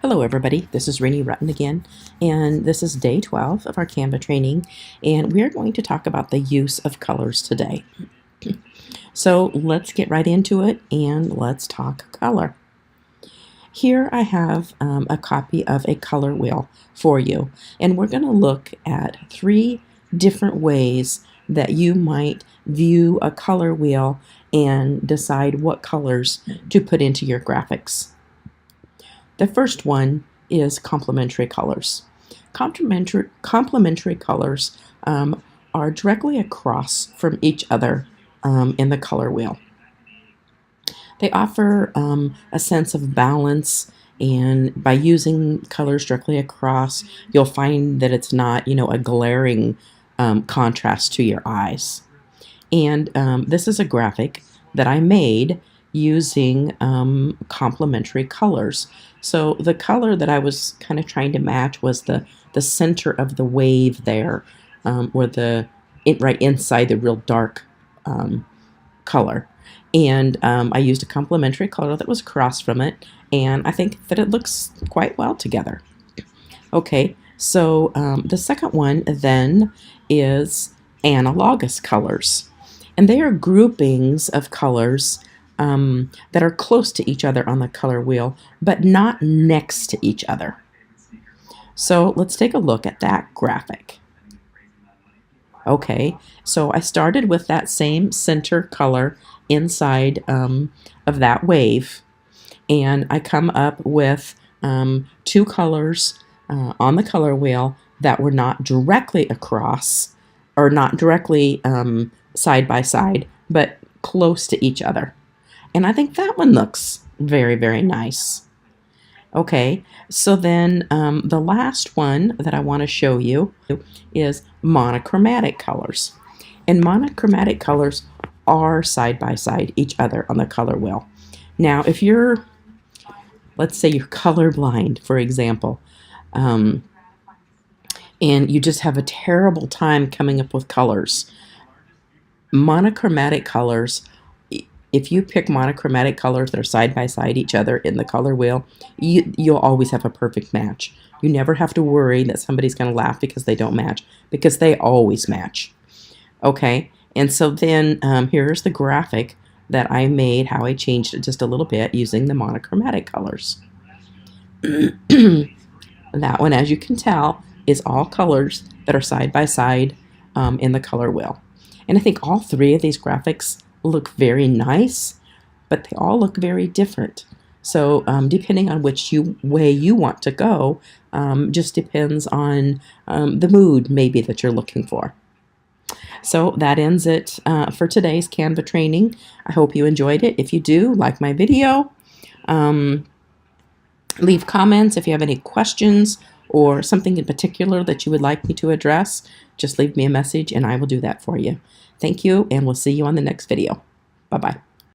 Hello everybody, this is Rainey Rutten again, and this is day 12 of our Canva training, and we're going to talk about the use of colors today. So let's get right into it and let's talk color. Here I have a copy of a color wheel for you, and we're going to look at 3 different ways that you might view a color wheel and decide what colors to put into your graphics. The first one is complementary colors. Complementary colors are directly across from each other in the color wheel. They offer a sense of balance, and by using colors directly across, you'll find that it's not, a glaring contrast to your eyes. And this is a graphic that I made using complementary colors. So the color that I was kind of trying to match was the center of the wave there, or right inside the real dark color. And I used a complementary color that was across from it, and I think that it looks quite well together. Okay, so the second one then is analogous colors. And they are groupings of colors that are close to each other on the color wheel, but not next to each other. So let's take a look at that graphic. Okay, so I started with that same center color inside of that wave, and I come up with 2 colors on the color wheel that were not directly across, or not directly side by side, but close to each other. And I think that one looks very, very nice. Okay, so then the last one that I want to show you is monochromatic colors. And monochromatic colors are side by side each other on the color wheel. Now, if you're, let's say you're colorblind, for example, and you just have a terrible time coming up with colors, monochromatic colors, if you pick monochromatic colors that are side by side each other in the color wheel, you'll always have a perfect match. You never have to worry that somebody's going to laugh because they don't match, because they always match. Okay, and so then here's the graphic that I made, how I changed it just a little bit using the monochromatic colors. That one, as you can tell, is all colors that are side by side in the color wheel. And I think all 3 of these graphics look very nice, but they all look very different. So depending on which way you want to go, just depends on the mood maybe that you're looking for. So that ends it for today's Canva training. I hope you enjoyed it. If you do, like my video. Leave comments if you have any questions or something in particular that you would like me to address. Just leave me a message and I will do that for you. Thank you, and we'll see you on the next video. Bye-bye.